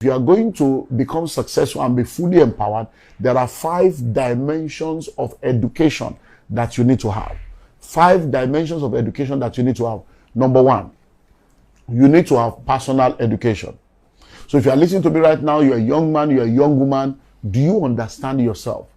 If you are going to become successful and be fully empowered, there are 5 dimensions of education that you need to have. 5 dimensions of education that you need to have. Number 1, you need to have personal education. So if you are listening to me right now, you're a young man, you're a young woman, do you understand yourself?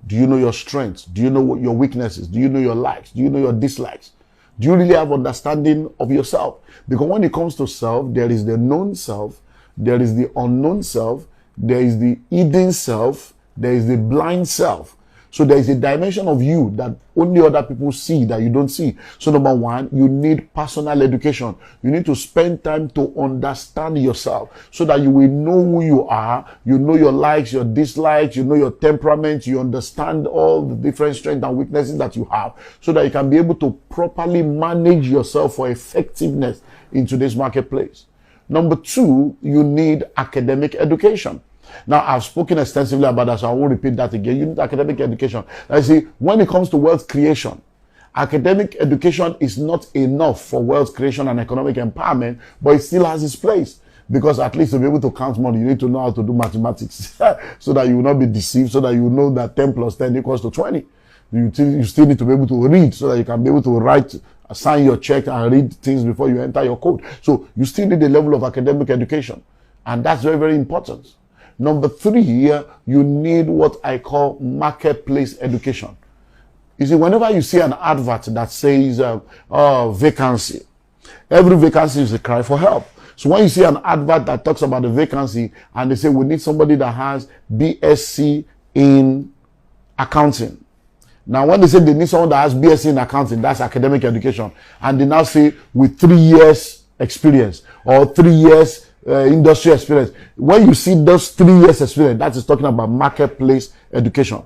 Do you know your strengths? Do you know what your weaknesses? Do you know your likes? Do you know your dislikes? Do you really have understanding of yourself? Because when it comes to self, there is the known self, there is the unknown self, there is the hidden self, there is the blind self. So there is a dimension of you that only other people see that you don't see. So number 1, you need personal education. You need to spend time to understand yourself so that you will know who you are. You know your likes, your dislikes, you know your temperament, you understand all the different strengths and weaknesses that you have so that you can be able to properly manage yourself for effectiveness in today's marketplace. Number 2, you need academic education. Now, I've spoken extensively about that, so I won't repeat that again. You need academic education. I see, when it comes to wealth creation, academic education is not enough for wealth creation and economic empowerment, but it still has its place. Because at least to be able to count money, you need to know how to do mathematics so that you will not be deceived, so that you know that 10 plus 10 equals to 20. You still need to be able to read so that you can be able to write, sign your check and read things before you enter your code. So you still need a level of academic education. And that's very, very important. Number 3, you need what I call marketplace education. You see, whenever you see an advert that says, vacancy, every vacancy is a cry for help. So when you see an advert that talks about the vacancy and they say, we need somebody that has BSc in accounting. Now, when they say they need someone that has BSc in accounting, that's academic education. And they now say with 3 years experience or 3 years industry experience. When you see those 3 years experience, that is talking about marketplace education.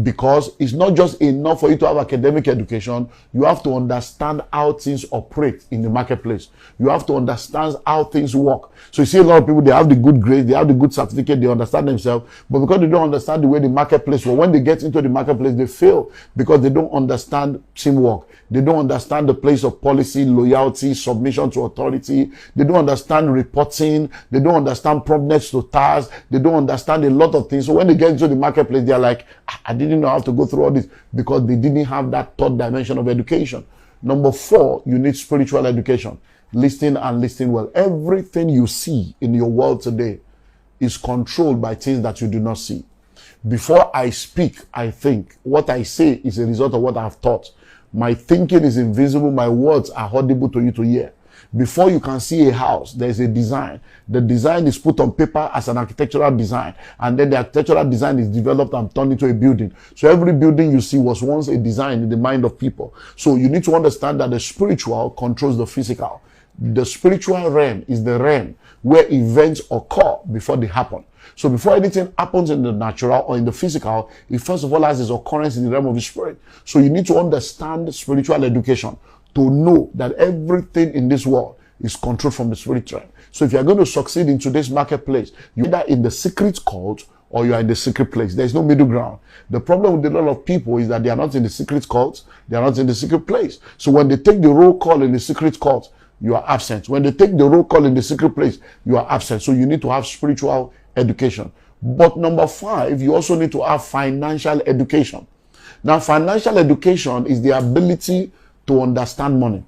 Because it's not just enough for you to have academic education. You have to understand how things operate in the marketplace. You have to understand how things work. So you see a lot of people, they have the good grades, they have the good certificate, they understand themselves, but because they don't understand the way the marketplace works, when they get into the marketplace, they fail because they don't understand teamwork. They don't understand the place of policy, loyalty, submission to authority. They don't understand reporting. They don't understand promptness to tasks. They don't understand a lot of things. So when they get into the marketplace, they're like, I didn't know how to go through all this because they didn't have that third dimension of education. Number 4, you need spiritual education. Listening and listening well. Everything you see in your world today is controlled by things that you do not see. Before I speak, I think. What I say is a result of what I've thought. My thinking is invisible. My words are audible to you to hear. Before you can see a house, there's a design. The design is put on paper as an architectural design. And then the architectural design is developed and turned into a building. So every building you see was once a design in the mind of people. So you need to understand that the spiritual controls the physical. The spiritual realm is the realm where events occur before they happen. So before anything happens in the natural or in the physical, it first of all has its occurrence in the realm of the spirit. So you need to understand spiritual education to know that everything in this world is controlled from the spirit realm. So if you are going to succeed in today's marketplace, you're either in the secret cult or you are in the secret place. There is no middle ground. The problem with a lot of people is that they are not in the secret cult, they are not in the secret place. So when they take the roll call in the secret cult, you are absent. When they take the roll call in the secret place, you are absent. So you need to have spiritual education. But number 5, you also need to have financial education. Now, financial education is the ability to understand money.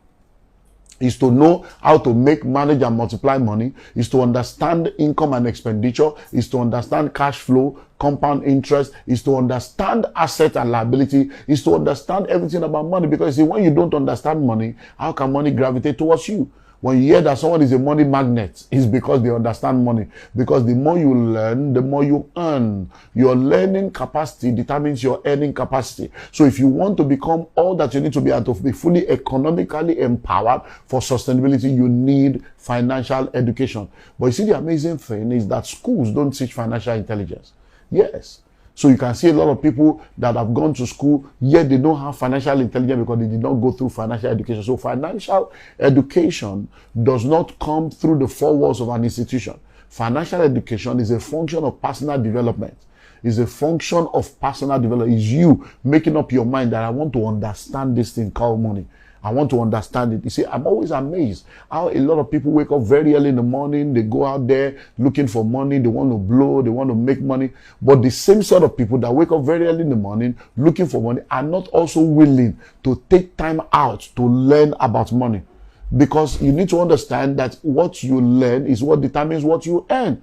Is to know how to make, manage, and multiply money. Is to understand income and expenditure. Is to understand cash flow, compound interest. Is to understand asset and liability. Is to understand everything about money. Because you see, when you don't understand money, how can money gravitate towards you? When you hear that someone is a money magnet, it's because they understand money. Because the more you learn, the more you earn. Your learning capacity determines your earning capacity. So if you want to become all that you need to be and to be fully economically empowered for sustainability, you need financial education. But you see, the amazing thing is that schools don't teach financial intelligence. Yes. So you can see a lot of people that have gone to school, yet they don't have financial intelligence because they did not go through financial education. So financial education does not come through the 4 walls of an institution. Financial education is a function of personal development. It's a function of personal development. It's you making up your mind that I want to understand this thing called money. I want to understand it. You see, I'm always amazed how a lot of people wake up very early in the morning. They go out there looking for money. They want to blow. They want to make money. But the same sort of people that wake up very early in the morning looking for money are not also willing to take time out to learn about money. Because you need to understand that what you learn is what determines what you earn.